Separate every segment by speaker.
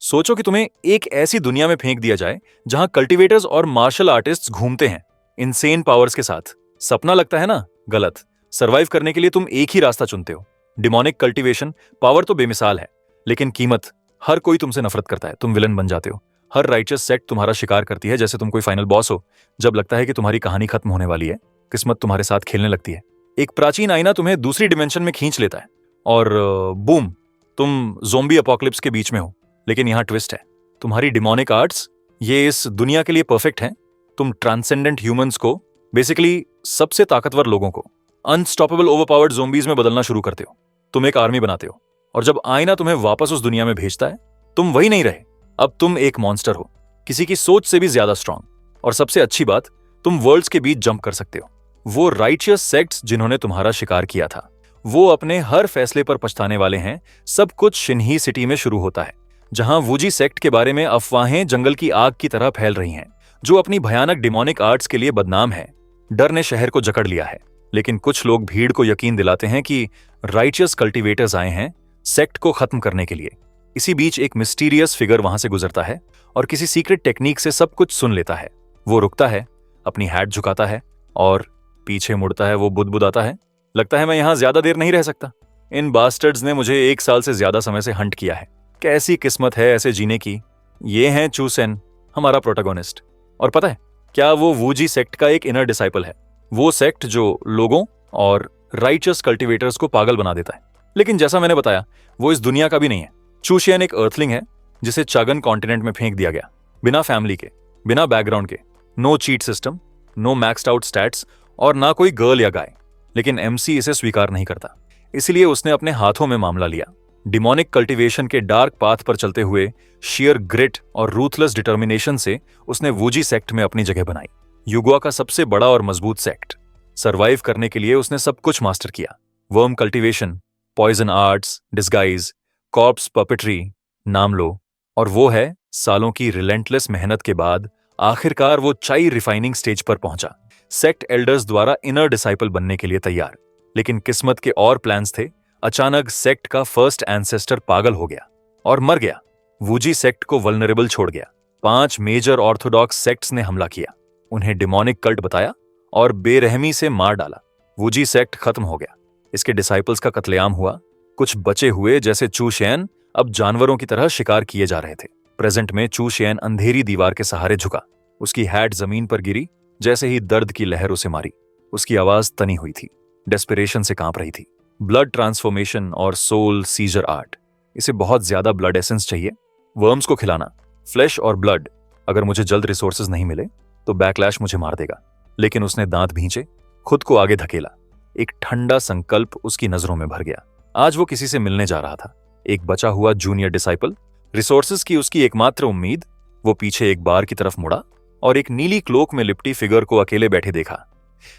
Speaker 1: सोचो कि तुम्हें एक ऐसी दुनिया में फेंक दिया जाए जहां कल्टीवेटर्स और मार्शल आर्टिस्ट्स घूमते हैं इनसेन पावर्स के साथ। सपना लगता है ना? गलत। सरवाइव करने के लिए तुम एक ही रास्ता चुनते हो, डिमोनिक कल्टीवेशन। पावर तो बेमिसाल है, लेकिन कीमत, हर कोई तुमसे नफरत करता है, तुम विलन बन जाते हो। हर राइचस सेक्ट तुम्हारा शिकार करती है जैसे तुम कोई फाइनल बॉस हो। जब लगता है कि तुम्हारी कहानी खत्म होने वाली है, किस्मत तुम्हारे साथ खेलने लगती है। एक प्राचीन आईना तुम्हें दूसरी डिमेंशन में खींच लेता है और बूम, तुम ज़ोंबी अपोकलिप्स के बीच में हो। लेकिन यहां ट्विस्ट है, तुम्हारी डिमोनिक आर्ट्स ये इस दुनिया के लिए परफेक्ट हैं। तुम ट्रांसेंडेंट ह्यूमंस को, बेसिकली सबसे ताकतवर लोगों को, अनस्टॉपेबल ओवरपावर्ड ज़ोंबीज में बदलना शुरू करते हो। तुम एक आर्मी बनाते हो, और जब आईना तुम्हें वापस उस दुनिया में भेजता है, तुम वही नहीं रहे। अब तुम एक मॉन्स्टर हो, किसी की सोच से भी ज्यादा स्ट्रांग। और सबसे अच्छी बात, तुम वर्ल्ड्स के बीच जंप कर सकते हो। वो राइचियस सेक्ट्स जिन्होंने तुम्हारा शिकार किया था, वो अपने हर फैसले पर पछताने वाले हैं। सब कुछ शिन्ही सिटी में शुरू होता है, जहां वूजी सेक्ट के बारे में अफवाहें जंगल की आग की तरह फैल रही हैं, जो अपनी भयानक डिमोनिक आर्ट्स के लिए बदनाम है। डर ने शहर को जकड़ लिया है, लेकिन कुछ लोग भीड़ को यकीन दिलाते हैं कि राइचियस कल्टीवेटर्स आए हैं सेक्ट को खत्म करने के लिए। इसी बीच एक मिस्टीरियस फिगर वहां से गुजरता है और किसी सीक्रेट टेक्निक से सब कुछ सुन लेता है। वो रुकता है, अपनी हैट झुकाता है और पीछे मुड़ता है। वो बुदबुदाता है, लगता है मैं यहां ज्यादा देर नहीं रह सकता। इन बास्टर्ड्स ने मुझे 1 साल से ज्यादा समय से हंट किया है। कैसी किस्मत है ऐसे जीने की। ये हैं चू सेन, हमारा प्रोटोगोनिस्ट। और पता है क्या, वो वूजी सेक्ट का एक इनर डिसाइपल है। वो सेक्ट जो लोगों और राइचस कल्टीवेटर्स को पागल बना देता है। लेकिन जैसा मैंने बताया, वो इस दुनिया का भी नहीं है। चू शेन एक अर्थलिंग है जिसे चागन कॉन्टिनेंट में फेंक दिया गया, बिना फैमिली के, बिना बैकग्राउंड के, no cheat system, no maxed out stats और ना कोई गर्ल या गाय। लेकिन एमसी इसे स्वीकार नहीं करता, इसलिए उसने अपने हाथों में मामला लिया। डिमोनिक कल्टीवेशन के डार्क पाथ पर चलते हुए शेयर ग्रिट और रूथलेस डिटर्मिनेशन से उसने वूजी सेक्ट में अपनी जगह बनाई। युगुआ का सबसे बड़ा और मजबूत सेक्ट। सर्वाइव करने के लिए उसने सब कुछ मास्टर किया। Worm cultivation, poison arts, disguise, corpse puppetry, नाम लो। और वो है, सालों की रिलेंटलेस मेहनत के बाद आखिरकार वो चाई रिफाइनिंग स्टेज पर पहुंचा, सेक्ट एल्डर्स द्वारा इनर डिसाइपल बनने के लिए तैयार। लेकिन किस्मत के और प्लान्स थे। अचानक सेक्ट का फर्स्ट एंसेस्टर पागल हो गया और मर गया। वूजी सेक्ट को वल्नरेबल छोड़ गया। 5 मेजर ऑर्थोडॉक्स सेक्ट्स ने हमला किया, उन्हें डिमोनिक कल्ट बताया और बेरहमी से मार डाला। वूजी सेक्ट खत्म हो गया। इसके डिसाइपल्स का कत्लेआम हुआ। कुछ बचे हुए, जैसे चू शेन, अब जानवरों की तरह शिकार किए जा रहे थे। प्रेजेंट में चू शेन अंधेरी दीवार के सहारे झुका। उसकी हैट जमीन पर गिरी जैसे ही दर्द की लहर उसे मारी। उसकी आवाज तनी हुई थी, डेस्परेशन से कांप रही थी। ब्लड ट्रांसफॉर्मेशन और सोल सीजर आर्ट। इसे बहुत ज्यादा ब्लड एसेंस चाहिए, वर्म्स को खिलाना, फ्लैश और ब्लड। अगर मुझे जल्द रिसोर्सेज नहीं मिले तो बैकलैश मुझे मार देगा। लेकिन उसने दांत भींचे, खुद को आगे धकेला। एक ठंडा संकल्प उसकी नजरों में भर गया। आज वो किसी से मिलने जा रहा था, एक बचा हुआ जूनियर डिसाइपल, रिसोर्सेज की उसकी एकमात्र उम्मीद। वो पीछे एक बार की तरफ मुड़ा और एक नीली क्लोक में लिपटी फिगर को अकेले बैठे देखा।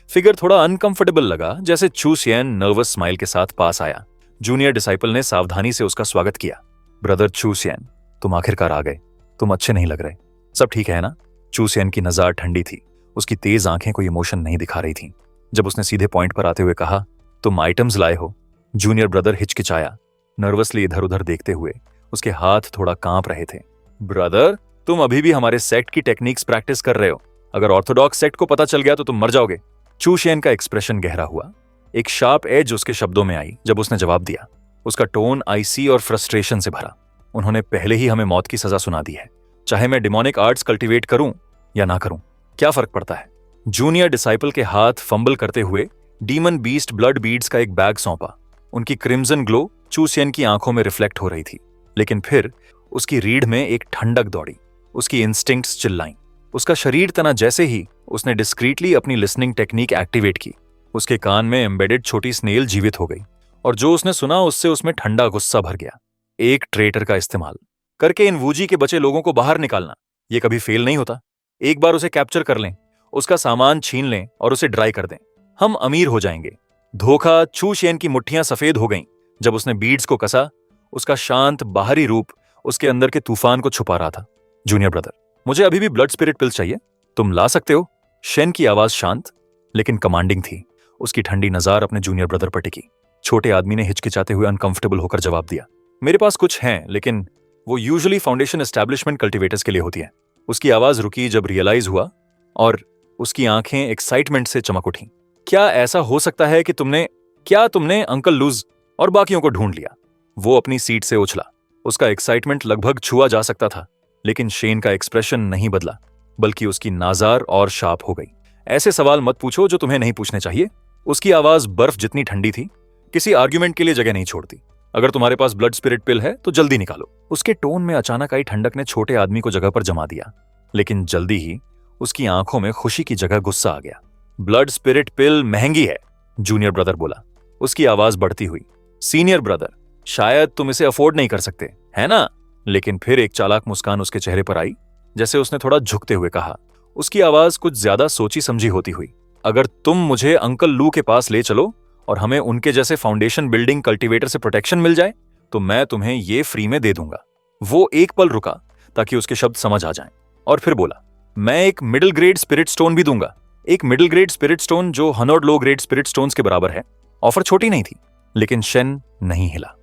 Speaker 1: फिगर थोड़ा अनकंफर्टेबल लगा, जैसे चू शेन नर्वस स्माइल के साथ पास आया। जूनियर डिसाइपल ने सावधानी से उसका स्वागत किया। ब्रदर चू शेन, तुम आखिरकार आ गए। तुम अच्छे नहीं लग रहे। सब ठीक है ना? चू शेन की नज़र ठंडी थी, उसकी तेज आंखें कोई इमोशन नहीं दिखा रही थीं। जब उसने सीधे पॉइंट पर आते हुए कहा, तुम आइटम्स लाए हो, जूनियर ब्रदर हिचकिचाया, नर्वसली इधर उधर देखते हुए। उसके हाथ थोड़ा कांप रहे थे। ब्रदर, तुम अभी भी हमारे सेक्ट की टेक्निक्स प्रैक्टिस कर रहे हो। अगर ऑर्थोडॉक्स सेक्ट को पता चल गया तो तुम मर जाओगे। चू शेन का एक्सप्रेशन गहरा हुआ। एक शार्प एज उसके शब्दों में आई जब उसने जवाब दिया। उसका टोन आइसी और फ्रस्ट्रेशन से भरा। उन्होंने पहले ही हमें मौत की सजा सुना दी है। चाहे मैं डिमोनिक आर्ट्स कल्टीवेट करूं या ना करूं, क्या फर्क पड़ता है? जूनियर डिसाइपल के हाथ फंबल करते हुए डीमन बीस्ट ब्लड बीड्स का एक बैग सौंपा। उनकी क्रिम्सन ग्लो चू शेन की आंखों में रिफ्लेक्ट हो रही थी। लेकिन फिर उसकी रीढ़ में एक ठंडक दौड़ी। उसकी इंस्टिंक्ट्स चिल्लाईं। उसका शरीर तना जैसे ही उसने डिस्क्रीटली अपनी लिसनिंग टेक्निक एक्टिवेट की। उसके कान में एम्बेडेड छोटी स्नेल जीवित हो गई और जो उसने सुना उससे उसमें ठंडा गुस्सा भर गया। एक ट्रेटर का इस्तेमाल करके इन वूजी के बचे लोगों को बाहर निकालना, यह कभी फेल नहीं होता। एक बार उसे कैप्चर कर लें, उसका सामान छीन लें और उसे ड्राई कर दें, हम अमीर हो जाएंगे। धोखा। चू शेन की मुट्ठियां सफेद हो गईं जब उसने बीड्स को कसा। उसका शांत बाहरी रूप उसके अंदर के तूफान को छुपा रहा था। जूनियर ब्रदर, मुझे अभी भी ब्लड स्पिरिट पिल्स चाहिए, तुम ला सकते हो? शेन की आवाज शांत लेकिन कमांडिंग थी। उसकी ठंडी नजर अपने जूनियर ब्रदर पर टिकी। छोटे आदमी ने हिचकिचाते हुए अनकंफर्टेबल होकर जवाब दिया, मेरे पास कुछ हैं, लेकिन वो यूजुअली फाउंडेशन एस्टैब्लिशमेंट कल्टीवेटर्स के लिए होती है। उसकी आवाज रुकी जब रियलाइज हुआ और उसकी आंखें एक्साइटमेंट से चमक उठीं। क्या ऐसा हो सकता है कि तुमने अंकल लूज और बाकियों को ढूंढ लिया? वो अपनी सीट से उछला। उसका एक्साइटमेंट लगभग छुआ जा सकता था, लेकिन शेन का एक्सप्रेशन नहीं बदला, बल्कि उसकी नाजार और शार्प हो गई। ऐसे सवाल मत पूछो जो तुम्हें नहीं पूछने चाहिए। उसकी आवाज बर्फ जितनी ठंडी थी, किसी आर्ग्यूमेंट के लिए जगह नहीं छोड़ती। अगर तुम्हारे पास ब्लड स्पिरिट पिल है तो जल्दी निकालो। उसके टोन में अचानक आई ठंडक ने छोटे आदमी को जगह पर जमा दिया, लेकिन जल्दी ही उसकी आंखों में खुशी की जगह गुस्सा आ गया। ब्लड स्पिरिट पिल महंगी है, जूनियर ब्रदर बोला, उसकी आवाज बढ़ती हुई। सीनियर ब्रदर, शायद तुम इसे अफोर्ड नहीं कर सकते, है ना? लेकिन फिर एक चालाक मुस्कान उसके चेहरे पर आई, जैसे उसने थोड़ा झुकते हुए कहा, उसकी आवाज कुछ ज्यादा सोची समझी होती हुई। अगर तुम मुझे अंकल लू के पास ले चलो और हमें उनके जैसे फाउंडेशन बिल्डिंग कल्टीवेटर से प्रोटेक्शन मिल जाए तो मैं तुम्हें ये फ्री में दे दूंगा। वो एक पल रुका ताकि उसके शब्द समझ आ जाएं, और फिर बोला, मैं एक मिडिल ग्रेड स्पिरिट स्टोन भी दूंगा। एक मिडिल ग्रेड स्पिरिट स्टोन जो 100 लो ग्रेड स्पिरिट स्टोन्स के बराबर है। ऑफर छोटी नहीं थी, लेकिन शेन नहीं हिला।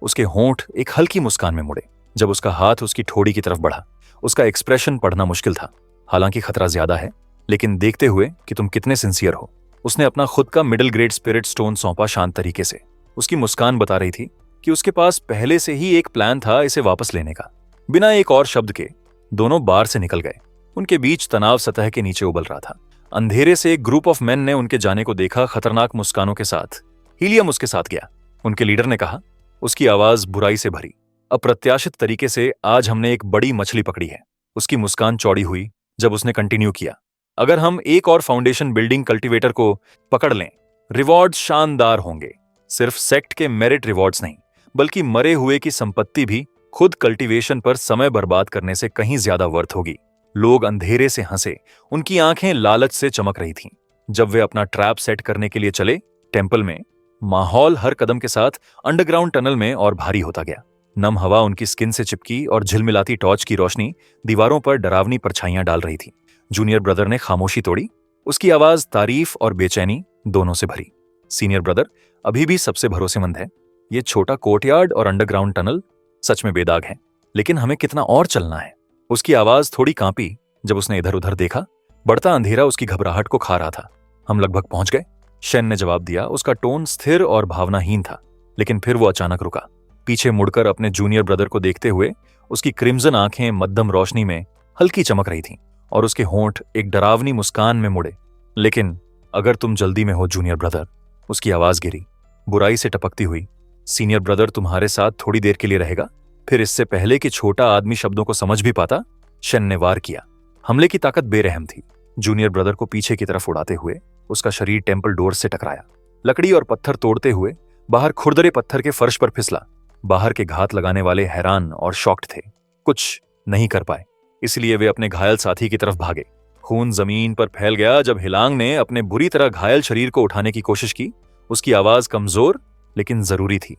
Speaker 1: उसके होंठ एक हल्की मुस्कान में मुड़े जब उसका हाथ उसकी ठोड़ी की तरफ बढ़ा। उसका एक्सप्रेशन पढ़ना मुश्किल था, हालांकि खतरा ज्यादा है, लेकिन देखते हुए कि तुम कितने सिंसियर हो। उसने अपना खुद का मिडिल ग्रेड स्पिरिट स्टोन सौंपा शांत तरीके से। उसकी मुस्कान बता रही थी कि उसके पास पहले से ही एक प्लान था इसे वापस लेने का। बिना एक और शब्द के दोनों बार से निकल गए। उनके बीच तनाव सतह के नीचे उबल रहा था। अंधेरे से एक ग्रुप ऑफ मेन ने उनके जाने को देखा, खतरनाक मुस्कानों के साथ। हीलियम उसके साथ गया, उनके लीडर ने कहा, उसकी आवाज बुराई से भरी। अप्रत्याशित तरीके से आज हमने एक बड़ी मछली पकड़ी है। उसकी मुस्कान चौड़ी हुई जब उसने कंटिन्यू किया, अगर हम एक और फाउंडेशन बिल्डिंग कल्टीवेटर को पकड़ लें, रिवॉर्ड शानदार होंगे। सिर्फ सेक्ट के मेरिट रिवॉर्ड्स नहीं, बल्कि मरे हुए की संपत्ति भी खुद कल्टीवेशन पर समय बर्बाद करने से कहीं ज्यादा वर्थ होगी। लोग अंधेरे से हंसे, उनकी आंखें लालच से चमक रही थीं। जब वे अपना ट्रैप सेट करने के लिए चले, टेंपल में माहौल हर कदम के साथ अंडरग्राउंड टनल में और भारी होता गया। नम हवा उनकी स्किन से चिपकी और झिलमिलाती टॉर्च की रोशनी दीवारों पर डरावनी परछाइयां डाल रही थी। जूनियर ब्रदर ने खामोशी तोड़ी, उसकी आवाज तारीफ और बेचैनी दोनों से भरी। सीनियर ब्रदर अभी भी सबसे भरोसेमंद है। ये छोटा कोर्टयार्ड और अंडरग्राउंड टनल सच में बेदाग है, लेकिन हमें कितना और चलना है। उसकी आवाज थोड़ी कांपी जब उसने इधर उधर देखा। बढ़ता अंधेरा उसकी घबराहट को खा रहा था। हम लगभग पहुंच गए, शेन ने जवाब दिया। उसका टोन स्थिर और भावनाहीन था, लेकिन फिर वो अचानक रुका। पीछे मुड़कर अपने जूनियर ब्रदर को देखते हुए उसकी क्रिम्सन आंखें मध्यम रोशनी में हल्की चमक रही थीं और उसके होंठ एक डरावनी मुस्कान में मुड़े। लेकिन अगर तुम जल्दी में हो जूनियर ब्रदर, उसकी आवाज गिरी, बुराई से टपकती हुई। सीनियर ब्रदर तुम्हारे साथ थोड़ी देर के लिए रहेगा। फिर इससे पहले कि छोटा आदमी शब्दों को समझ भी पाता, शेन ने वार किया। हमले की ताकत बेरहम थी। जूनियर ब्रदर को पीछे की तरफ उड़ाते हुए उसका शरीर टेंपल डोर से टकराया। लकड़ी और पत्थर तोड़ते हुए बाहर खुरदरे पत्थर के फर्श पर फिसला। बाहर के घात लगाने वाले हैरान और शॉक्ड थे, कुछ नहीं कर पाए, इसलिए वे अपने घायल साथी की तरफ भागे। खून जमीन पर फैल गया जब हिलांग ने अपने बुरी तरह घायल शरीर को उठाने की कोशिश की। उसकी आवाज कमजोर लेकिन जरूरी थी।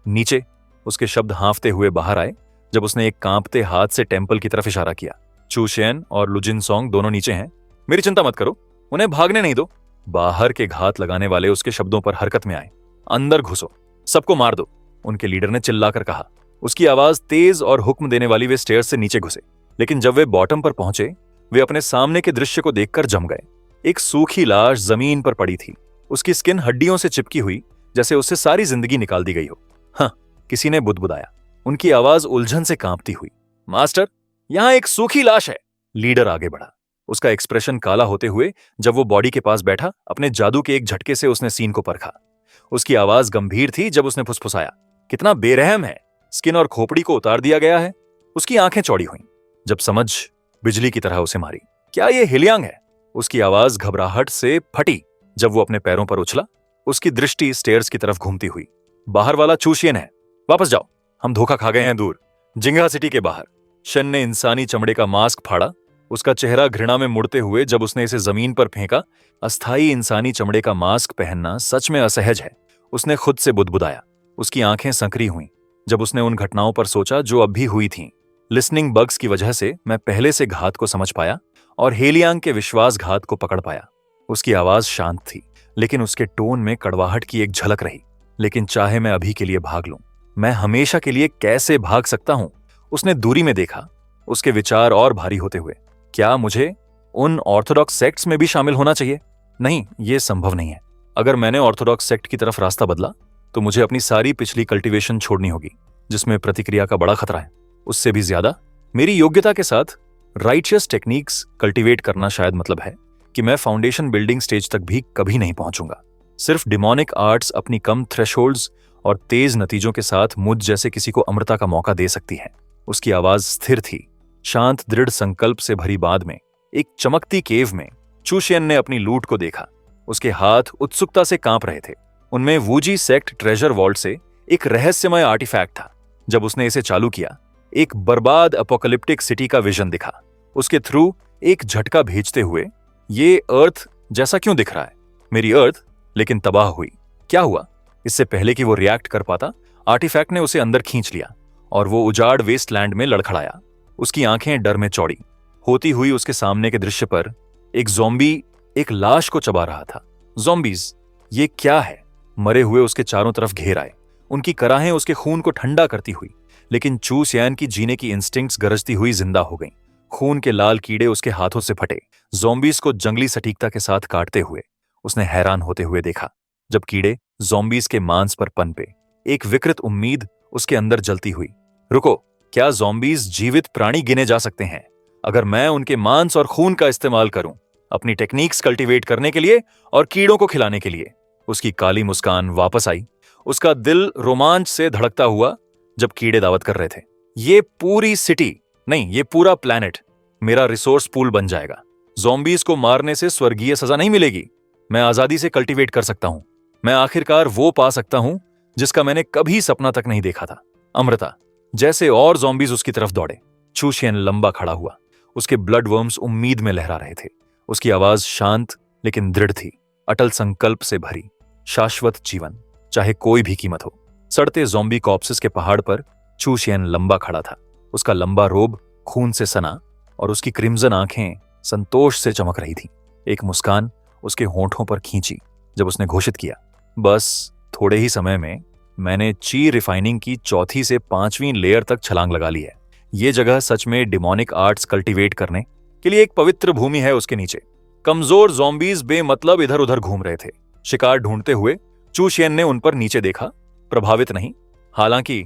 Speaker 1: नीचे, उसके शब्द हांफते हुए बाहर आए जब उसने एक कांपते हाथ से टेंपल की तरफ इशारा किया। चू शेन और लुजिन सोंग दोनों नीचे हैं, मेरी चिंता मत करो, उन्हें भागने नहीं दो। बाहर के घात लगाने वाले उसके शब्दों पर हरकत में आए। अंदर घुसो, सबको मार दो, उनके लीडर ने चिल्लाकर कहा। उसकी आवाज तेज और हुक्म देने वाली। वे स्टेयर्स से नीचे घुसे, लेकिन जब वे बॉटम पर पहुंचे, वे अपने सामने के दृश्य को देखकर जम गए। एक सूखी लाश जमीन पर पड़ी थी, उसकी स्किन हड्डियों से चिपकी हुई, जैसे उससे सारी जिंदगी निकाल दी गई हो। हाँ, किसी ने बुदबुदाया, उनकी आवाज उलझन से कांपती हुई। मास्टर, यहां एक सूखी लाश है। लीडर आगे बढ़ा, उसका एक्सप्रेशन काला होते हुए। जब वो बॉडी के पास बैठा, अपने जादू के एक झटके से उसने सीन को परखा। उसकी आवाज गंभीर थी जब उसने फुसफुसाया, कितना बेरहम है, स्किन और खोपड़ी को उतार दिया गया है। उसकी आंखें चौड़ी हुईं जब समझ बिजली की तरह उसे मारी। क्या ये हिलियांग है? उसकी आवाज घबराहट से फटी जब वो अपने पैरों पर उछला। उसकी दृष्टि स्टेयर्स की तरफ घूमती हुई। बाहर वाला चूशियन है, वापस जाओ, हम धोखा खा गए हैं दूर, जिंगा सिटी के बाहर। शन ने इंसानी चमड़े का मास्क फाड़ा, उसका चेहरा घृणा में मुड़ते हुए जब उसने इसे जमीन पर फेंका। अस्थाई इंसानी चमड़े का मास्क पहनना सच में असहज है, उसने खुद से बुदबुदाया। उसकी आंखें संकरी हुईं जब उसने उन घटनाओं पर सोचा जो अब भी हुई थीं। लिसनिंग बग्स की वजह से मैं पहले से घात को समझ पाया और हेलियांग के विश्वासघात को पकड़ पाया। उसकी आवाज शांत थी, लेकिन उसके टोन में कड़वाहट की एक झलक रही। लेकिन चाहे मैं अभी के लिए भाग लूं, मैं हमेशा के लिए कैसे भाग सकता हूं? उसने दूरी में देखा, उसके विचार और भारी होते हुए। क्या मुझे उन ऑर्थोडॉक्स सेक्ट्स में भी शामिल होना चाहिए? नहीं, यह संभव नहीं है। अगर मैंने ऑर्थोडॉक्स सेक्ट की तरफ रास्ता बदला तो मुझे अपनी सारी पिछली कल्टीवेशन छोड़नी होगी, जिसमें प्रतिक्रिया का बड़ा खतरा है। उससे भी ज्यादा मेरी योग्यता के साथ राइचियस टेक्निक्स कल्टीवेट करना शायद मतलब है कि मैं फाउंडेशन बिल्डिंग स्टेज तक भी कभी नहीं पहुंचूंगा। सिर्फ डिमोनिक आर्ट्स अपनी कम थ्रेशोल्ड्स और तेज नतीजों के साथ मुझ जैसे किसी को अमरता का मौका दे सकती है। उसकी आवाज स्थिर थी, शांत दृढ़ संकल्प से भरी। बाद में एक चमकती केव में चूशियन ने अपनी लूट को देखा। उसके हाथ उत्सुकता से कांप रहे थे। उनमें वूजी सेक्ट ट्रेजर वॉल्ट से एक रहस्यमय आर्टिफैक्ट था। जब उसने इसे चालू किया, एक बर्बाद अपोकलिप्टिक सिटी का विजन दिखा। उसके थ्रू एक झटका भेजते हुए, ये अर्थ जैसा क्यों दिख रहा है? मेरी अर्थ लेकिन तबाह हुई। क्या हुआ? इससे पहले कि वो रिएक्ट कर पाता, आर्टिफैक्ट ने उसे अंदर खींच लिया और वो उजाड़ वेस्टलैंड में लड़खड़ाया। उसकी आंखें डर में चौड़ी होती हुई उसके सामने के दृश्य पर एक ज़ॉम्बी एक लाश को चबा रहा था। ज़ॉम्बीज, ये क्या है? मरे हुए उसके चारों तरफ घेर आए, उनकी कराहें उसके खून को ठंडा करती हुई। लेकिन चू सियान की जीने की इंस्टिंक्ट्स गरजती हुई जिंदा हो गईं। खून के लाल कीड़े उसके हाथों से फटे, ज़ॉम्बीज को जंगली सटीकता के साथ काटते हुए। उसने हैरान होते हुए देखा जब कीड़े ज़ॉम्बीज के मांस पर पनपे। एक विकृत उम्मीद उसके अंदर जलती हुई। रुको, क्या ज़ॉम्बीज जीवित प्राणी गिने जा सकते हैं अगर मैं उनके मांस और खून का इस्तेमाल करूं अपनी टेक्निक्स कल्टीवेट करने के लिए और कीड़ों को खिलाने के लिए? उसकी काली मुस्कान वापस आई, उसका दिल रोमांच से धड़कता हुआ जब कीड़े दावत कर रहे थे। ये पूरी सिटी नहीं, ये पूरा प्लैनेट मेरा रिसोर्स पूल बन जाएगा। ज़ॉम्बीज को मारने से स्वर्गीय सजा नहीं मिलेगी। मैं आजादी से कल्टीवेट कर सकता हूं। मैं आखिरकार वो पा सकता हूं जिसका मैंने कभी सपना तक नहीं देखा था, अमृता। जैसे और ज़ॉम्बीज उसकी तरफ दौड़े, चूशियन लंबा खड़ा हुआ। उसके ब्लड वर्म्स उम्मीद में लहरा रहे थे। उसकी आवाज शांत लेकिन दृढ़ थी, अटल संकल्प से भरी। शाश्वत जीवन, चाहे कोई भी कीमत हो। सड़ते ज़ॉम्बी कॉप्सेस के पहाड़ पर चूशियन लंबा खड़ा था। उसका लंबा रोब खून से सना और उसकी क्रिम्जन आंखें संतोष से चमक रही थीं। एक मुस्कान उसके होंठों पर खींची जब उसने घोषित किया, बस थोड़े ही समय में मैंने ची रिफाइनिंग की 4वीं से 5वीं लेयर तक छलांग लगा ली है। ये जगह सच में डिमोनिक आर्ट्स कल्टीवेट करने के लिए एक पवित्र भूमि है। उसके नीचे कमजोर ज़ॉम्बीज बेमतलब इधर उधर घूम रहे थे, शिकार ढूंढते हुए। चूशियन ने उन पर नीचे देखा, प्रभावित नहीं। हालांकि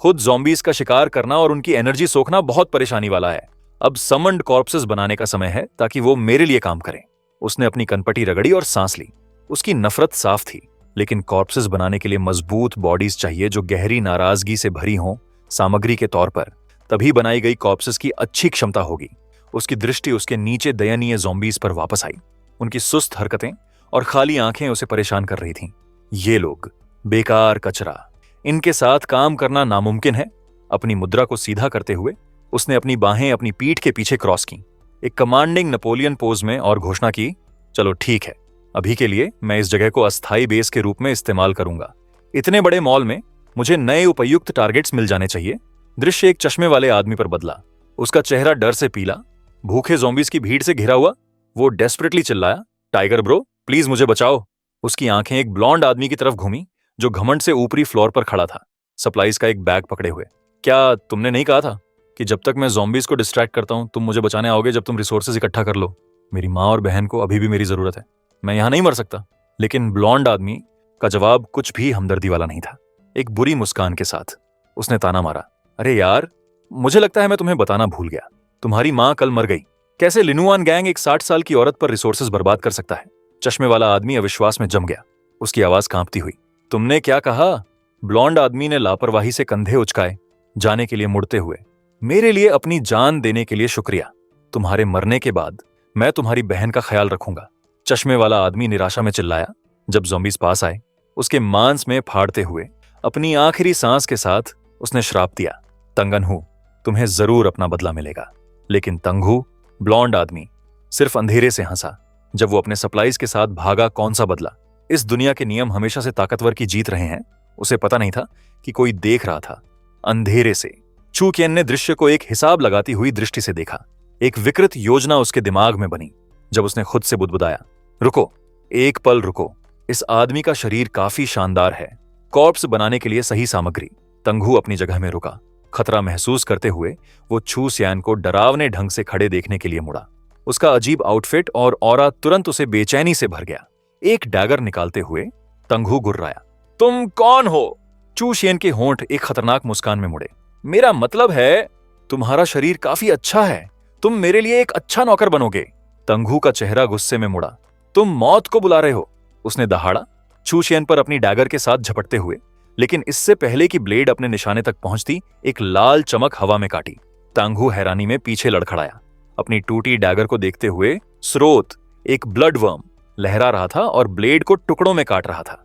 Speaker 1: खुद ज़ॉम्बीज का शिकार करना और उनकी एनर्जी सोखना बहुत परेशानी वाला है। अब समन्ड कॉर्प्सेस बनाने का समय है ताकि वो मेरे लिए काम करें। उसने अपनी कनपटी रगड़ी और सांस ली। उसकी नफरत साफ थी, लेकिन कॉर्प्सेस बनाने के लिए मजबूत बॉडीज चाहिए जो गहरी नाराजगी से भरी हों। सामग्री के तौर पर तभी बनाई गई कॉर्प्सेस की अच्छी क्षमता होगी। उसकी दृष्टि उसके नीचे दयनीय ज़ॉम्बीज पर वापस आई। उनकी सुस्त हरकतें और खाली आंखें उसे परेशान कर रही थीं। ये लोग बेकार कचरा, इनके साथ काम करना नामुमकिन है। अपनी मुद्रा को सीधा करते हुए उसने अपनी बाहें अपनी पीठ के पीछे क्रॉस की, एक कमांडिंग नेपोलियन पोज में, और घोषणा की, चलो ठीक है, अभी के लिए मैं इस जगह को अस्थायी बेस के रूप में इस्तेमाल करूंगा। इतने बड़े मॉल में मुझे नए उपयुक्त टारगेट्स मिल जाने चाहिए। दृश्य एक चश्मे वाले आदमी पर बदला। उसका चेहरा डर से पीला, भूखे ज़ॉम्बीज की भीड़ से घिरा हुआ। वो डेस्परेटली चिल्लाया, टाइगर ब्रो, प्लीज मुझे बचाओ। उसकी आंखें एक ब्लॉन्ड आदमी की तरफ घूमी जो घमंड से ऊपरी फ्लोर पर खड़ा था, सप्लाईज का एक बैग पकड़े हुए। क्या तुमने नहीं कहा था कि जब तक मैं ज़ॉम्बीज को डिस्ट्रैक्ट करता हूं तुम मुझे बचाने आओगे जब तुम रिसोर्सेज इकट्ठा कर लो? मेरी माँ और बहन को अभी भी मेरी जरूरत है, मैं यहां नहीं मर सकता। लेकिन ब्लॉन्ड आदमी का जवाब कुछ भी हमदर्दी वाला नहीं था। एक बुरी मुस्कान के साथ उसने ताना मारा, अरे यार, मुझे लगता है मैं तुम्हें बताना भूल गया। तुम्हारी माँ कल मर गई। कैसे लिनुआन गैंग एक 60 साल की औरत पर रिसोर्सेज बर्बाद कर सकता है? चश्मे वाला आदमी अविश्वास में जम गया, उसकी आवाज कांपती हुई। तुमने क्या कहा? ब्लॉन्ड आदमी ने लापरवाही से कंधे उचकाए, जाने के लिए मुड़ते हुए। मेरे लिए अपनी जान देने के लिए शुक्रिया। तुम्हारे मरने के बाद मैं तुम्हारी बहन का ख्याल रखूंगा। चश्मे वाला आदमी निराशा में चिल्लाया जब ज़ॉम्बीज पास आए। उसके मांस में फाड़ते हुए अपनी आखिरी सांस के साथ उसने श्राप दिया, तंगनहू, तुम्हें जरूर अपना बदला मिलेगा। लेकिन तंगहू, ब्लॉन्ड आदमी, सिर्फ अंधेरे से हंसा जब वो अपने सप्लाईज के साथ भागा। कौन सा बदला? इस दुनिया के नियम हमेशा से ताकतवर की जीत रहे हैं। उसे पता नहीं था कि कोई देख रहा था। अंधेरे से चू कियन ने दृश्य को एक हिसाब लगाती हुई दृष्टि से देखा। एक विकृत योजना उसके दिमाग में बनी जब उसने खुद से बुदबुदाया, रुको, एक पल रुको। इस आदमी का शरीर काफी शानदार है, कॉर्प्स बनाने के लिए सही सामग्री। तंगहू अपनी जगह में रुका, खतरा महसूस करते हुए वो छू सियान को डरावने ढंग से खड़े देखने के लिए मुड़ा। उसका अजीब आउटफिट और ऑरा तुरंत उसे बेचैनी से भर गया। एक डैगर निकालते हुए तंगहू गुर्राया, तुम कौन हो? चू सियान के होंठ एक खतरनाक मुस्कान में मुड़े। मेरा मतलब है, तुम्हारा शरीर काफी अच्छा है, तुम मेरे लिए एक अच्छा नौकर बनोगे। तंगहू का चेहरा गुस्से में मुड़ा। तुम मौत को बुला रहे हो? उसने दहाड़ा, चू सियान पर अपनी डैगर के साथ झपटते हुए। लेकिन इससे पहले कि ब्लेड अपने निशाने तक पहुंचती, एक लाल चमक हवा में काटी। तंगहू हैरानी में पीछे लड़खड़ाया। अपनी टूटी डैगर को देखते हुए स्रोत, एक ब्लड वर्म, लहरा रहा था और ब्लेड को टुकड़ों में काट रहा था।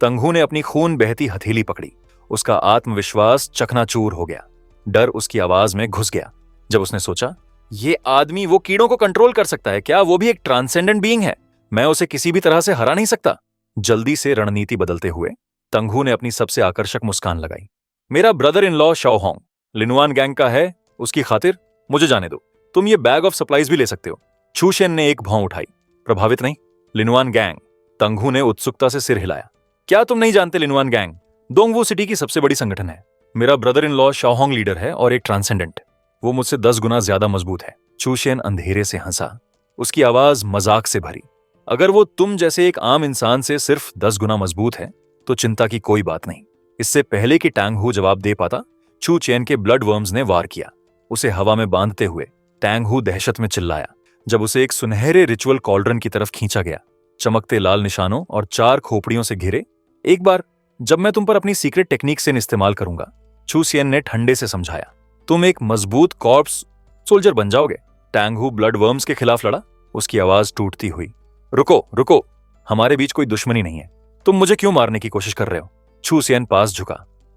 Speaker 1: तंगहू ने अपनी खून बहती हथेली पकड़ी। उसका आत्मविश्वास चकनाचूर हो गया। डर उसकी आवाज में घुस गया जब उसने सोचा, ये आदमी वो कीड़ों को कंट्रोल कर सकता है क्या? वो भी एक ट्रांसेंडेंट बीइंग है। मैं उसे किसी भी तरह से हरा नहीं सकता। जल्दी से रणनीति बदलते हुए तंगहू ने अपनी सबसे आकर्षक मुस्कान लगाई। मेरा ब्रदर इन लॉ शाओहोंग लिनुआन गैंग का है, उसकी खातिर मुझे जाने दो। तुम ये बैग ऑफ सप्लाईज भी ले सकते हो। छू सियान ने एक भौं उठाई। प्रभावित नहीं? लिनुआन गैंग? तंगहू ने उत्सुकता से सिर हिलाया। क्या तुम नहीं जानते लिनुआन गैंग दोंगवू सिटी की सबसे बड़ी संगठन है। मेरा ब्रदर इन लॉ शाओहोंग लीडर है और एक ट्रांसेंडेंट। वो मुझसे 10 गुना ज्यादा मजबूत है। छू सियान अंधेरे से हंसा, उसकी आवाज मजाक से भरी। अगर वो तुम जैसे एक आम इंसान से सिर्फ 10 गुना मजबूत है तो चिंता की कोई बात नहीं। इससे पहले कि टैंगहू जवाब दे पाता, छू सियान के ब्लड वर्म्स ने वार किया। उसे हवा में बांधते हुए टैंगहू दहशत में चिल्लाया जब उसे एक सुनहरे रिचुअल कॉल्ड्रन की तरफ खींचा गया, चमकते लाल निशानों और 4 खोपड़ियों से घिरे। एक बार जब मैं तुम पर अपनी सीक्रेट टेक्निक से इस्तेमाल करूंगा, छू सियान ने ठंडे से समझाया, तुम एक मजबूत कॉर्प्स सोल्जर बन जाओगे। टैंगहू ब्लड वर्म्स के खिलाफ लड़ा, उसकी आवाज टूटती हुई। रुको रुको, हमारे बीच कोई दुश्मनी नहीं है। तुम मुझे क्यों मारने की कोशिश कर रहे हो? छू सियान पास झुका,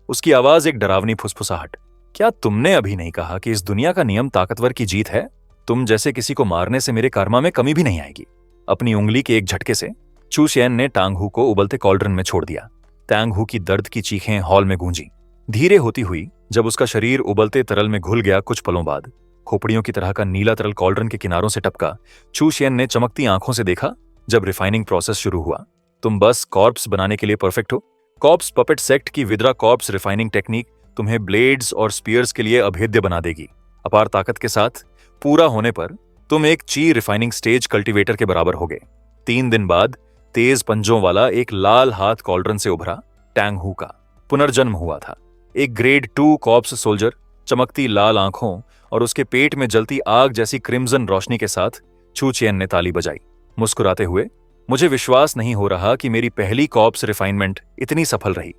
Speaker 1: उसकी आवाज एक डरावनी फुसफुसाहट। क्या तुमने अभी नहीं कहा कि इस दुनिया का नियम ताकतवर की जीत है? तुम जैसे किसी को मारने से मेरे कर्मा में कमी भी नहीं आएगी। अपनी उंगली के एक झटके से छू सियान ने टांगहू को उबलते कॉल्ड्रन में छोड़ दिया। टैंगहू की दर्द की चीखें हॉल में गूंजी। धीरे होती हुई जब उसका शरीर उबलते तरल में घुल गया, कुछ पलों बाद खोपड़ियों की तरह का नीला तरल कॉल्ड्रन के किनारों से टपका। छू सियान ने चमकती आंखों से देखा जब रिफाइनिंग प्रोसेस शुरू हुआ। तुम बस कॉर्प्स बनाने के लिए परफेक्ट हो। कॉर्प्स पपेट सेक्ट की विद्रा कॉर्प्स रिफाइनिंग टेक्निक तुम्हें ब्लेड्स और स्पीयर्स के लिए अभेद्य बना देगी। अपार ताकत के साथ पूरा होने पर तुम एक ची रिफाइनिंग स्टेज कल्टीवेटर के बराबर होगे। 3 दिन बाद तेज पंजों वाला एक लाल हाथ कॉल्ड्रन से उभरा। टैंगहू का पुनर्जन्म हुआ था। एक ग्रेड 2 कॉर्प्स सोल्जर, चमकती लाल आंखों और उसके पेट में जलती आग जैसी क्रिम्सन रोशनी के साथ। छू सियान ने ताली बजाई, मुस्कुराते हुए, मुझे विश्वास नहीं हो रहा कि मेरी पहली कॉर्प्स रिफाइनमेंट इतनी सफल रही।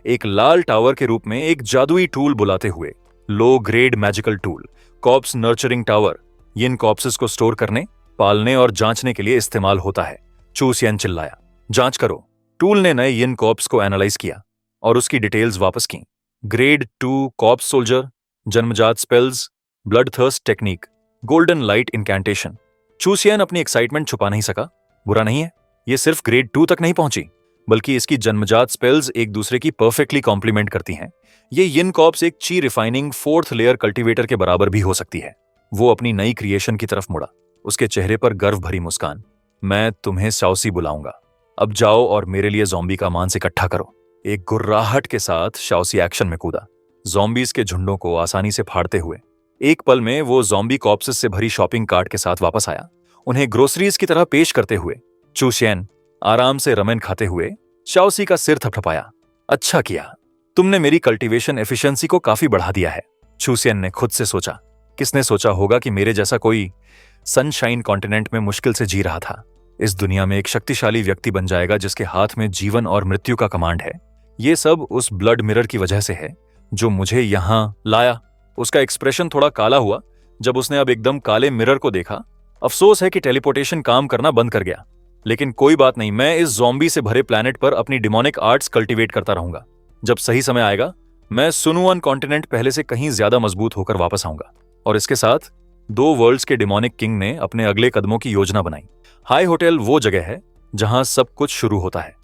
Speaker 1: एक लाल टावर के रूप में एक जादुई टूल बुलाते हुए, low grade magical tool, corpse nurturing tower, इन कॉर्प्सेस को स्टोर करने, पालने और जांचने के लिए इस्तेमाल होता है। छू सियान चिल्लाया, जांच करो। टूल ने नए यिन कॉर्प्स को एनालाइज किया और उसकी डिटेल्स वापस की। ग्रेड 2 कॉर्प्स सोल्जर, जन्मजात spells, blood thirst technique, golden light incantation. छू सियान अपनी एक्साइटमेंट छुपा नहीं सका। बुरा नहीं है, ये सिर्फ ग्रेड 2 तक नहीं पहुंची, बल्कि इसकी जन्मजात स्पेल्स एक दूसरे की परफेक्टली कॉम्प्लीमेंट करती हैं। ये यिन कॉर्प्स एक ची रिफाइनिंग 4th लेयर कल्टीवेटर के बराबर भी हो सकती है। वो अपनी नई क्रिएशन की तरफ मुड़ा, उसके चेहरे पर गर्व भरी मुस्कान। मैं तुम्हें शाओसी बुलाऊंगा। अब जाओ और मेरे लिए ज़ॉम्बी का मांस इकट्ठा करो। एक गुर्राहट के साथ शाओसी एक्शन में कूदा, ज़ॉम्बीज के झुंडों को आसानी से फाड़ते हुए। एक पल में वो ज़ॉम्बी कॉर्प्सेस से भरी शॉपिंग कार्ट के साथ वापस आया, उन्हें ग्रोसरीज की तरह पेश करते हुए। छू सियान आराम से रमेन खाते हुए शाओसी का सिर थपथपाया। अच्छा किया, तुमने मेरी कल्टीवेशन एफिशिएंसी को काफी बढ़ा दिया है। छू सियान ने खुद से सोचा, किसने सोचा होगा कि मेरे जैसा कोई सनशाइन कॉन्टिनेंट में मुश्किल से जी रहा था इस दुनिया में एक शक्तिशाली व्यक्ति बन जाएगा जिसके हाथ में जीवन और मृत्यु का कमांड है। ये सब उस ब्लड मिरर की वजह से है जो मुझे यहां लाया। उसका एक्सप्रेशन थोड़ा काला हुआ जब उसने अब एकदम काले मिरर को देखा। अफसोस है कि टेलीपोर्टेशन काम करना बंद कर गया, लेकिन कोई बात नहीं, मैं इस ज़ॉम्बी से भरे प्लैनेट पर अपनी डिमोनिक आर्ट्स कल्टीवेट करता रहूंगा। जब सही समय आएगा, मैं सुनुअन कॉन्टिनेंट पहले से कहीं ज्यादा मजबूत होकर वापस आऊंगा। और इसके साथ 2 वर्ल्ड्स के डिमोनिक किंग ने अपने अगले कदमों की योजना बनाई। हाई होटल वो जगह है जहां सब कुछ शुरू होता है।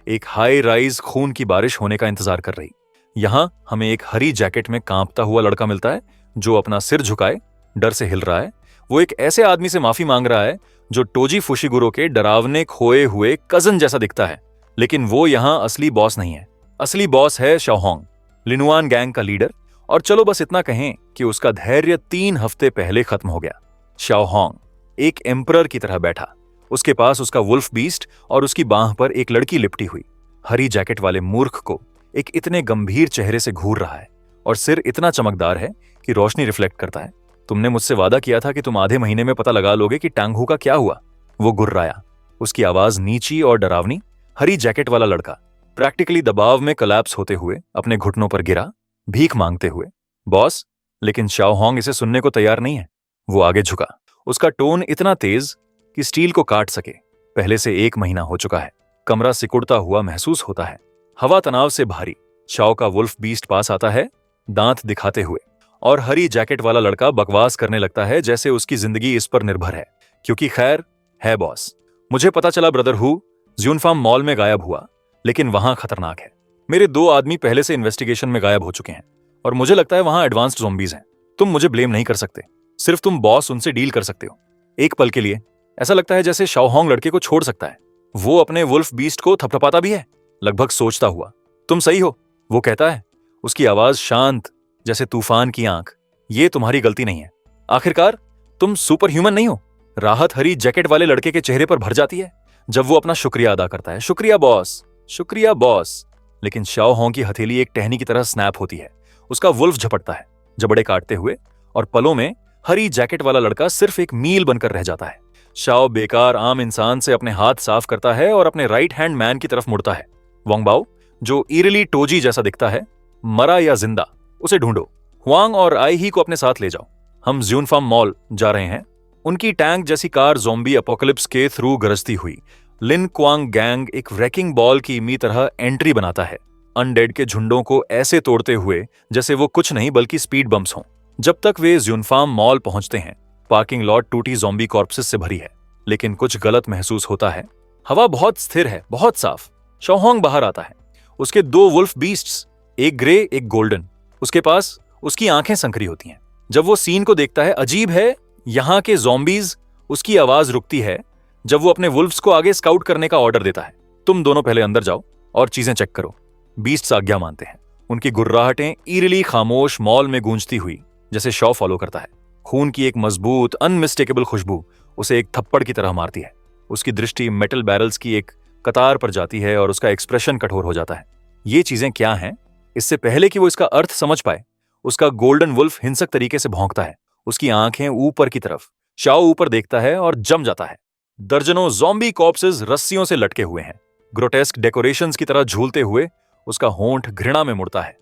Speaker 1: एक हाई राइज खून की बारिश होने का इंतजार कर रही। यहां हमें एक हरी जैकेट में कांपता हुआ लड़का मिलता है जो अपना सिर झुकाए डर से हिल रहा है। वो एक ऐसे आदमी से माफी मांग रहा है जो टोजी फुशिगुरो के डरावने खोए हुए कजन जैसा दिखता है। लेकिन वो यहां असली बॉस नहीं है। असली बॉस है शाओहोंग, लिनुआन गैंग का लीडर और चलो बस इतना कहें कि उसका धैर्य 3 हफ्ते पहले खत्म हो गया। शाओ होंग एक एम्परर की तरह बैठा, उसके पास उसका वुल्फ बीस्ट और उसकी बांह पर एक लड़की लिपटी हुई। हरी जैकेट वाले मूर्ख को एक इतने गंभीर चेहरे से घूर रहा है और सिर इतना चमकदार है कि रोशनी रिफ्लेक्ट करता है। तुमने मुझसे वादा किया था कि तुम आधे महीने में पता लगा लोगे कि टांग हू का क्या हुआ। वो गुर्राया, उसकी आवाज नीची और डरावनी। हरी जैकेट वाला लड़का प्रैक्टिकली दबाव में कोलैप्स होते हुए अपने घुटनों पर गिरा, भीख मांगते हुए। बॉस, लेकिन शाओ होंग इसे सुनने को तैयार नहीं है। वो आगे झुका, उसका टोन इतना तेज कि स्टील को काट सके। पहले से 1 महीना हो चुका है, कमरा सिकुड़ता हुआ महसूस होता है, हवा तनाव से भारी। शाओ का वुल्फ बीस्ट पास आता है, दांत दिखाते हुए, और हरी जैकेट वाला लड़का बकवास करने लगता है जैसे उसकी जिंदगी इस पर निर्भर है। क्योंकि खैर है बॉस, मुझे पता चला ब्रदर हू ज़्यूनफाम मॉल में गायब हुआ, लेकिन वहां खतरनाक है। मेरे 2 आदमी पहले से इन्वेस्टिगेशन में गायब हो चुके हैं और मुझे लगता है वहां एडवांस्ड ज़ॉम्बीज हैं। तुम मुझे ब्लेम नहीं कर सकते, सिर्फ तुम बॉस उनसे डील कर सकते हो। एक पल के लिए ऐसा लगता है जैसे शाओ होंग लड़के को छोड़ सकता है। वो अपने वुल्फ बीस्ट को थपथपाता भी है, लगभग सोचता हुआ। तुम सही हो, वो कहता है, उसकी आवाज शांत जैसे तूफान की आंख। ये तुम्हारी गलती नहीं है, आखिरकार तुम सुपर ह्यूमन नहीं हो। राहत हरी जैकेट वाले लड़के के चेहरे पर भर जाती है जब वो अपना शुक्रिया अदा करता है। शुक्रिया बॉस, शुक्रिया बॉस। लेकिन शाओ होंग की हथेली एक टहनी की तरह स्नैप होती है, उसका वुल्फ झपटता है जबड़े काटते हुए, और पलों में हरी जैकेट वाला लड़का सिर्फ एक मील बनकर रह जाता है। शाओ बेकार आम इंसान से अपने हाथ साफ करता है और अपने राइट हैंड मैन की तरफ मुड़ता है। वांगबाओ, जो ईरली टोजी जैसा दिखता है, मरा या जिंदा, उसे ढूंढो। हुआंग और आई ही को अपने साथ ले जाओ, हम ज़्यूनफाम मॉल जा रहे हैं। उनकी टैंक जैसी कार ज़ॉम्बी अपोकलिप्स के थ्रू गरजती हुई। लिन क्वांग गैंग एक रैकिंग बॉल की मी तरह एंट्री बनाता है, अनडेड के झुंडों को ऐसे तोड़ते हुए जैसे वो कुछ नहीं बल्कि स्पीड बम्प्स हों। जब तक वे ज़्यूनफाम मॉल पहुंचते हैं, पार्किंग लॉट टूटी ज़ॉम्बी कॉर्प्सेस से भरी है, लेकिन कुछ गलत महसूस होता है। हवा बहुत स्थिर है, बहुत साफ। शाओ होंग बाहर आता है, उसके 2 वुल्फ बीस्ट्स, एक ग्रे एक गोल्डन, उसके पास। उसकी आंखें संकरी होती हैं जब वो सीन को देखता है। अजीब है, यहां के ज़ॉम्बीज। उसकी आवाज रुकती है जब वो अपने वुल्फ्स को आगे स्काउट करने का ऑर्डर देता है। तुम दोनों पहले अंदर जाओ और चीजें चेक करो। बीस्ट्स आज्ञा मानते हैं, उनकी गुर्राहटें ईरली खामोश मॉल में गूंजती हुई जैसे शॉ फॉलो करता है। खून की एक मजबूत अनमिस्टेकेबल खुशबू उसे एक थप्पड़ की तरह मारती है। उसकी दृष्टि मेटल बैरल्स की एक कतार पर जाती है और उसका एक्सप्रेशन कठोर हो जाता है। ये चीजें क्या हैं? इससे पहले कि वो इसका अर्थ समझ पाए, उसका गोल्डन वुल्फ हिंसक तरीके से भौंकता है, उसकी आंखें ऊपर की तरफ। शाओ ऊपर देखता है और जम जाता है। दर्जनों ज़ॉम्बी कॉर्प्सेस रस्सियों से लटके हुए हैं, ग्रोटेस्क डेकोरेशंस की तरह झूलते हुए। उसका होंठ घृणा में मुड़ता है।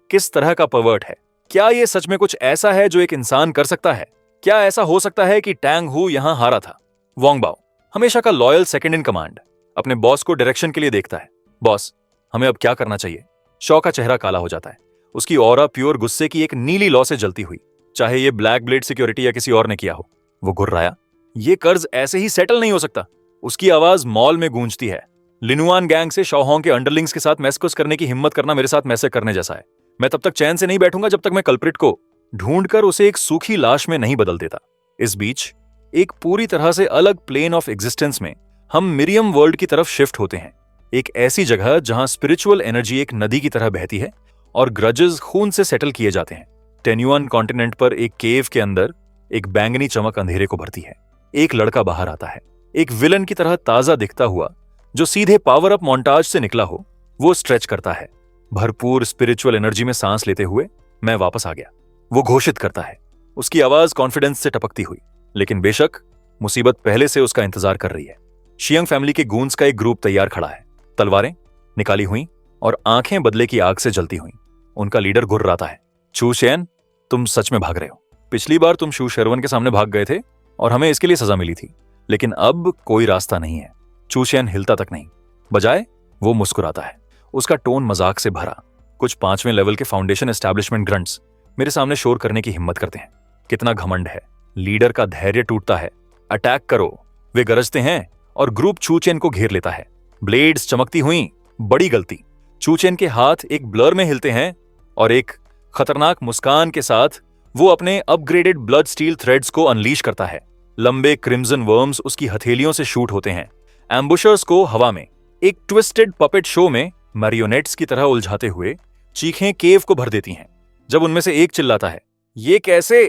Speaker 1: किस तरह का पर्वर्ट है? क्या ये सच में कुछ ऐसा है जो एक इंसान कर सकता है? क्या ऐसा हो सकता है कि टैंग हू यहां हारा था? वांगबाओ, हमेशा का लॉयल सेकंड इन कमांड, अपने बॉस को डायरेक्शन के लिए देखता है। बॉस, हमें अब क्या करना चाहिए? शॉ का चेहरा काला हो जाता है, उसकी ऑरा प्योर गुस्से की एक नीली लौ से जलती हुई, चाहे ये ब्लैक ब्लेड सिक्योरिटी या किसी और ने किया हो। वो गुर्राया, ये कर्ज ऐसे ही सेटल नहीं हो सकता। उसकी आवाज मॉल में गूंजती है। लिनुआन गैंग से शाओ होंग के अंडरलिंग्स के साथ मैसकुस करने की हिम्मत करना मेरे साथ मैसे करने जैसा है। मैं तब तक चैन से नहीं बैठूंगा जब तक मैं कल्प्रिट को ढूंढकर उसे एक सूखी लाश में नहीं बदल देता। इस बीच एक पूरी तरह से अलग प्लेन ऑफ एग्जिस्टेंस में हम मिरियम वर्ल्ड की तरफ शिफ्ट होते हैं, एक ऐसी जगह जहां स्पिरिचुअल एनर्जी एक नदी की तरह बहती है और ग्रजेस खून से सेटल किए जाते हैं। टेन्युआन कॉन्टिनेंट पर एक केव के अंदर एक बैंगनी चमक अंधेरे को भरती है। एक लड़का बाहर आता है, एक विलन की तरह ताजा दिखता हुआ, जो सीधे पावर अप मोन्टाज से निकला हो। वो स्ट्रेच करता है, भरपूर स्पिरिचुअल एनर्जी में सांस लेते हुए। मैं वापस आ गया, वो घोषित करता है, उसकी आवाज कॉन्फिडेंस से टपकती हुई। लेकिन बेशक मुसीबत पहले से उसका इंतजार कर रही है। शियंग फैमिली के गूंस का एक ग्रुप तैयार खड़ा है, तलवारें निकाली हुई और आंखें बदले की आग से जलती हुई। उनका लीडर गुर्राता है, चू शेन, तुम सच में भाग रहे हो। पिछली बार तुम शू शेरवन के सामने भाग गए थे और हमें इसके लिए सजा मिली थी, लेकिन अब कोई रास्ता नहीं है। चू शेन हिलता तक नहीं, बजाय वो मुस्कुराता है, उसका टोन मजाक से भरा। कुछ 5वें लेवल के फाउंडेशन एस्टैब्लिशमेंट ग्रंट्स मेरे सामने शोर करने की हिम्मत करते हैं। कितना घमंड है! लीडर का धैर्य टूटता है। अटैक करो, वे गरजते हैं और ग्रुप चूचेन को घेर लेता है। ब्लेड्स चमकती हुई, बड़ी गलती। चूचेन के हाथ एक ब्लर में हिलते हैं और एक खतरनाक मुस्कान के साथ वो अपने अपग्रेडेड ब्लड स्टील थ्रेड्स को अनलीश करता है। लंबे क्रिम्सन वर्म्स उसकी हथेलियों से शूट होते हैं। एम्बुशर्स को हवा में एक ट्विस्टेड पपेट शो में मैरियोनेट्स की तरह उलझाते हुए चीखें केव को भर देती हैं। जब उनमें से एक चिल्लाता है, ये कैसे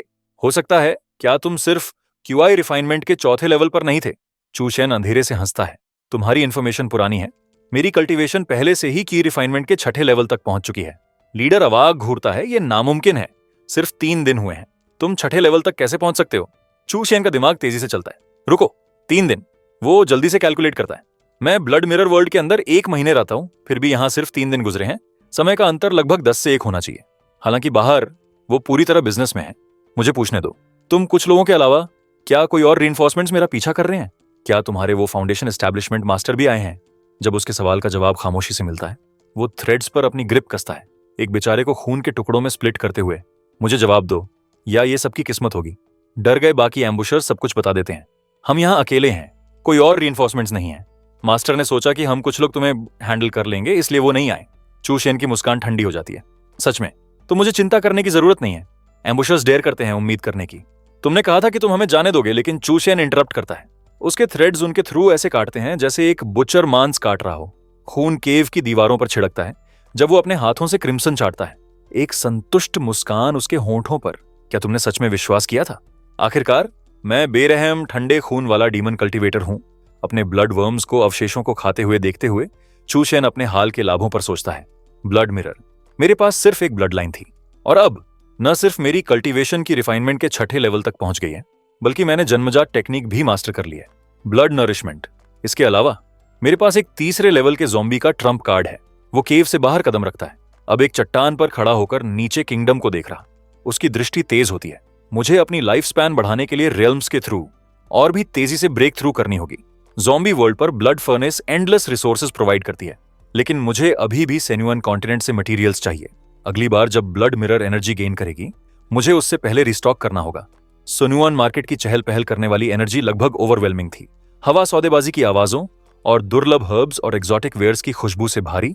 Speaker 1: हो सकता है? क्या तुम सिर्फ क्यूआई रिफाइनमेंट के चौथे लेवल पर नहीं थे? चूशेन अंधेरे से हंसता है, तुम्हारी इंफॉर्मेशन पुरानी है। मेरी कल्टीवेशन पहले से ही की रिफाइनमेंट के छठे लेवल तक पहुंच चुकी है। लीडर अवाक घूरता है, ये नामुमकिन है, सिर्फ 3 दिन हुए हैं, तुम छठे लेवल तक कैसे पहुंच सकते हो? चूशेन का दिमाग तेजी से चलता है। रुको, 3 दिन? वो जल्दी से कैलकुलेट करता है। मैं ब्लड मिरर वर्ल्ड के अंदर 1 महीने रहता हूं, फिर भी यहां सिर्फ 3 दिन गुजरे हैं। समय का अंतर लगभग 10 से 1 होना चाहिए। हालांकि बाहर वो पूरी तरह बिजनेस में है। मुझे पूछने दो, तुम कुछ लोगों के अलावा क्या कोई और रीइंफोर्समेंट्स मेरा पीछा कर रहे हैं? क्या तुम्हारे वो फाउंडेशन एस्टैब्लिशमेंट मास्टर भी आए हैं? जब उसके सवाल का जवाब खामोशी से मिलता है, वो थ्रेड्स पर अपनी ग्रिप कसता है, एक बेचारे को खून के टुकड़ों में स्प्लिट करते हुए। मुझे जवाब दो, या ये सबकी किस्मत होगी। डर गए बाकी एम्बुशर्स सब कुछ बता देते हैं। हम यहाँ अकेले हैं, कोई और रीइंफोर्समेंट्स नहीं है। मास्टर ने सोचा कि हम कुछ लोग तुम्हें हैंडल कर लेंगे, इसलिए वो नहीं आए। चूशेन की मुस्कान ठंडी हो जाती है। सच में? तो मुझे चिंता करने की जरूरत नहीं है। एम्बुशर्स डेयर करते हैं उम्मीद करने की। तुमने कहा था कि तुम हमें जाने दोगे, लेकिन चूशेन इंटरप्ट करता है। उसके थ्रेड्स उनके थ्रू ऐसे काटते हैं जैसे एक बुचर मांस काट रहा हो। खून केव की दीवारों पर छिड़कता है जब वो अपने हाथों से क्रिम्सन चाटता है। एक संतुष्ट मुस्कान उसके होंठों पर। क्या तुमने सच में विश्वास किया था? आखिरकार मैं बेरहम ठंडे खून वाला डीमन कल्टीवेटर हूं। अपने ब्लड वर्म्स को अवशेषों को खाते हुए देखते हुए चूशेन अपने हाल के लाभों पर सोचता है। ब्लड मिरर, मेरे पास सिर्फ एक ब्लड लाइन थी, और अब न सिर्फ मेरी कल्टीवेशन की रिफाइनमेंट के छठे लेवल तक पहुंच गई है, बल्कि मैंने जन्मजात टेक्निक भी मास्टर कर ली है, ब्लड नरिशमेंट। इसके अलावा मेरे पास एक तीसरे लेवल के ज़ॉम्बी का ट्रम्प कार्ड है। वो केव से बाहर कदम रखता है, अब एक चट्टान पर खड़ा होकर नीचे किंगडम को देख रहा। उसकी दृष्टि तेज होती है। मुझे अपनी लाइफ स्पैन बढ़ाने के लिए रियल्म्स के थ्रू और भी तेजी से ब्रेक थ्रू करनी होगी। ज़ॉम्बी वर्ल्ड पर blood furnace endless resources provide करती है, लेकिन मुझे अभी भी सेन्युअन कॉन्टिनेंट से मटेरियल्स चाहिए। अगली बार जब ब्लड मिरर एनर्जी गेन करेगी, मुझे उससे पहले रिस्टॉक करना होगा। सुनुअन मार्केट की चहल पहल करने वाली एनर्जी लगभग ओवरवेलमिंग थी। हवा सौदेबाजी की आवाजों और दुर्लभ हर्ब्स और एक्सोटिक वेयर्स की खुशबू से भारी।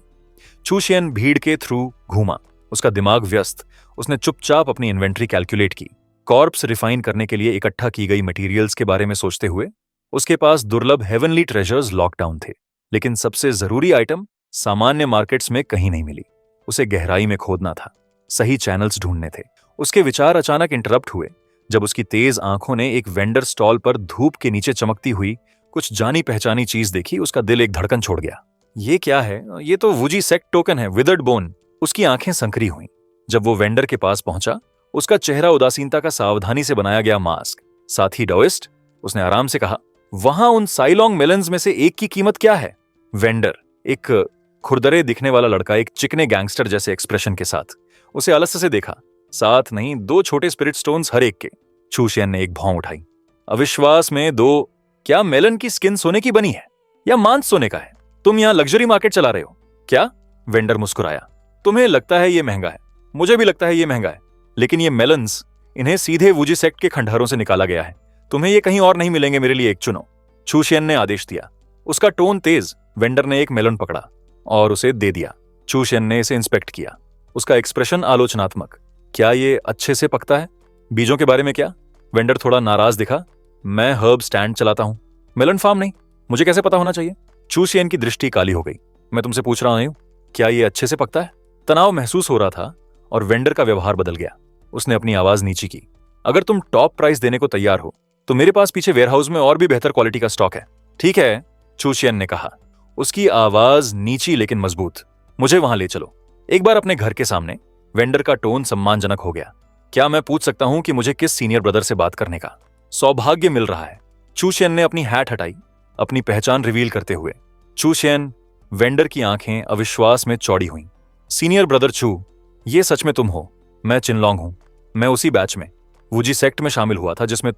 Speaker 1: चूशियन भीड़ के थ्रू घूमा, उसका दिमाग व्यस्त। उसने चुपचाप अपनी इन्वेंट्री कैलकुलेट की। कॉर्प्स रिफाइन करने के लिए इकट्ठा की गई मटेरियल्स के बारे में सोचते हुए उसके पास दुर्लभ हेवनली ट्रेजर्स लॉकडाउन थे, लेकिन सबसे जरूरी आइटम सामान्य मार्केट्स में कहीं नहीं मिली। उसे गहराई में खोदना था, सही चैनल्स ढूंढने थे। उसके विचार अचानक इंटरप्ट हुए जब उसकी तेज आंखों ने एक वेंडर स्टॉल पर धूप के नीचे चमकती हुई कुछ जानी पहचानी चीज देखी। उसका दिल एक धड़कन छोड़ गया। ये क्या है? ये तो वुजी सेक्ट टोकन है, विदर्ड बोन। उसकी आंखें संकरी हुईं। जब वो वेंडर के पास पहुंचा, उसका चेहरा उदासीनता का सावधानी से बनाया गया मास्क। साथ ही डोइस्ट, उसने आराम से कहा, वहां उन साइलोंग मेलन्स में से एक की कीमत क्या है? वेंडर, एक खुरदरे दिखने वाला लड़का, एक चिकने गैंगस्टर जैसे एक्सप्रेशन के साथ, उसे आलस्य से देखा। साथ नहीं, 2 छोटे स्पिरिट स्टोन्स हर एक के। चूशियन ने एक भौं उठाई। अविश्वास में 2? क्या मेलन की स्किन सोने की बनी है या मांस सोने का है? तुम यहां लग्जरी मार्केट चला रहे हो क्या? वेंडर मुस्कुराया। तुम्हें लगता है ये महंगा है, मुझे भी लगता है ये महंगा है, लेकिन ये मेलन्स, इन्हें सीधे वुजी सेक्ट के खंडहरों से निकाला गया है। तुम्हें ये कहीं और नहीं मिलेंगे, मेरे लिए एक चुनो। चूशियन ने आदेश दिया। उसका टोन तेज। वेंडर ने एक मेलन पकड़ा और उसे दे दिया। चूशियन ने इसे इंस्पेक्ट किया, उसका एक्सप्रेशन आलोचनात्मक। क्या ये अच्छे से पकता है? बीजों के बारे में क्या? वेंडर थोड़ा नाराज दिखा। मैं हर्ब स्टैंड चलाता हूं, मेलन फार्म नहीं। मुझे कैसे पता होना चाहिए? चूशियन की दृष्टि काली हो गई। मैं तुमसे पूछ रहा हूं, क्या ये अच्छे से पकता है? तनाव महसूस हो रहा था और वेंडर का व्यवहार बदल गया। उसने अपनी आवाज नीची की। अगर तुम टॉप प्राइस देने को तैयार हो तो मेरे पास पीछे वेयरहाउस में और भी बेहतर क्वालिटी का स्टॉक है। ठीक है, चूशियन ने कहा, उसकी आवाज नीची लेकिन मजबूत। मुझे वहां ले चलो, एक बार अपने घर के सामने। वेंडर का टोन सम्मानजनक हो गया। क्या मैं पूछ सकता हूं कि मुझे किस सीनियर ब्रदर से बात करने का सौभाग्य मिल रहा है? चूशियन ने अपनी हैट हटाई, अपनी पहचान रिवील करते हुए। चूशियन, वेंडर की आंखें अविश्वास में चौड़ी हुईं। सीनियर ब्रदर चू, ये सच में तुम हो? मैं चिनलोंग हूं। मैं उसी बैच में, वुजी सेक्ट में शामिल हुआ था जिसमें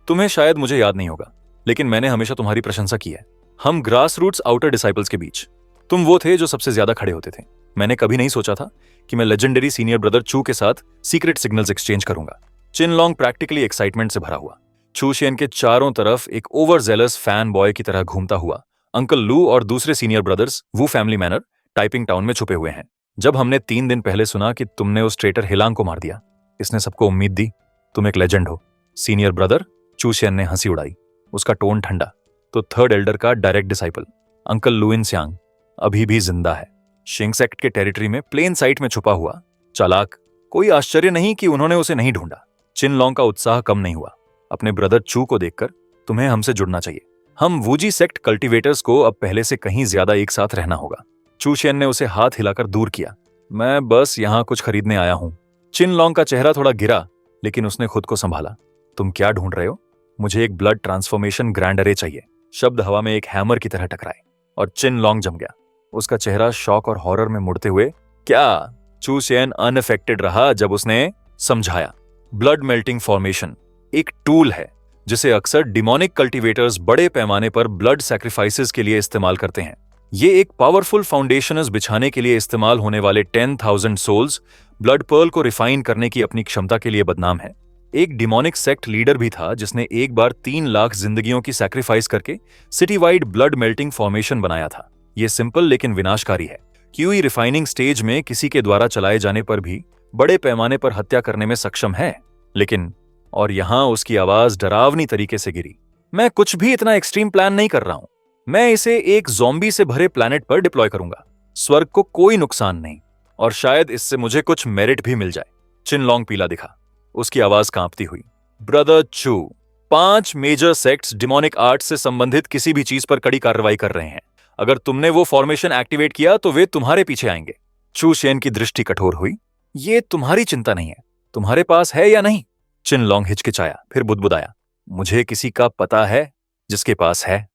Speaker 1: तुम्हें शायद मुझे याद नहीं होगा, लेकिन मैंने हमेशा तुम्हारी प्रशंसा की है। हम ग्रास रूट्स आउटर डिसाइपल्स के बीच तुम वो थे जो सबसे ज्यादा खड़े होते थे। मैंने कभी नहीं सोचा था कि मैं लेजेंडरी सीनियर ब्रदर चू के साथ सीक्रेट सिग्नल्स एक्सचेंज करूंगा। चिनलोंग प्रैक्टिकली एक्साइटमेंट से भरा हुआ। चूशियन के चारों तरफ एक ओवर जेलस फैन बॉय की तरह घूमता हुआ अंकल लू और दूसरे सीनियर ब्रदर्स वू फैमिली मैनर टाइपिंग टाउन में छुपे हुए हैं। जब हमने 3 दिन पहले सुना कि तुमने उस ट्रेटर हिलांग को मार दिया, इसने सबको उम्मीद दी तुम एक लेजेंड हो। Senior brother? चूशियन ने हंसी उड़ाई, उसका टोन ठंडा। तो थर्ड एल्डर का direct disciple uncle Lewin Syang अभी भी जिंदा है। शिंग सेक्ट के टेरिटरी में प्लेन साइट में छुपा हुआ, चालाक, कोई आश्चर्य नहीं कि उन्होंने उसे नहीं ढूंढा। चिन लॉन्ग का उत्साह कम नहीं हुआ। अपने ब्रदर चू को देखकर, तुम्हें हमसे जुड़ना चाहिए। हम वूजी सेक्ट कल्टीवेटर्स को अब पहले से कहीं ज्यादा एक साथ रहना होगा। चू शेन ने उसे हाथ हिलाकर दूर किया। मैं बस यहां कुछ खरीदने आया हूं। चिन लॉन्ग का चेहरा थोड़ा गिरा, लेकिन उसने खुद को संभाला। तुम क्या ढूंढ रहे हो? मुझे एक ब्लड ट्रांसफॉर्मेशन ग्रैंड अरे चाहिए। शब्द हवा में एक हैमर की तरह टकराए और चिन लॉन्ग जम गया। उसका चेहरा शॉक और हॉरर में मुड़ते हुए, क्या? चू शेन अनअफेक्टेड रहा जब उसने समझाया। ब्लड मेल्टिंग फॉर्मेशन एक टूल है जिसे अक्सर डिमोनिक कल्टीवेटर्स बड़े पैमाने पर ब्लड सैक्रिफाइसेस के लिए इस्तेमाल करते हैं। ये एक पावरफुल फाउंडेशनस बिछाने के लिए इस्तेमाल होने वाले 10,000 सोल्स ब्लड पर्ल को रिफाइन करने की अपनी क्षमता के लिए बदनाम है। एक डिमोनिक सेक्ट लीडर भी था जिसने एक बार 3 लाख जिंदगियों की सैक्रिफाइस करके city wide blood melting formation बनाया था। ये सिंपल लेकिन विनाशकारी है। क्यूई रिफाइनिंग स्टेज में किसी के द्वारा चलाए जाने पर भी बड़े पैमाने पर हत्या करने में सक्षम है, लेकिन और यहां उसकी आवाज डरावनी तरीके से गिरी। मैं कुछ भी इतना एक्सट्रीम प्लान नहीं कर रहा हूं। मैं इसे एक ज़ॉम्बी से भरे प्लैनेट पर डिप्लॉय करूंगा। स्वर्ग को कोई नुकसान नहीं, और शायद इससे मुझे कुछ मेरिट भी मिल जाए। चिन लॉन्ग पीला दिखा, उसकी आवाज कांपती हुई। ब्रदर चू, 5 मेजर सेक्ट्स डिमोनिक आर्ट से संबंधित किसी भी चीज पर कड़ी कार्रवाई कर रहे हैं। अगर तुमने वो फॉर्मेशन एक्टिवेट किया तो वे तुम्हारे पीछे आएंगे। चू शेन की दृष्टि कठोर हुई। ये तुम्हारी चिंता नहीं है, तुम्हारे पास है या नहीं? चिन लॉन्ग हिचकिचाया, फिर बुदबुदाया। मुझे किसी का पता है जिसके पास है।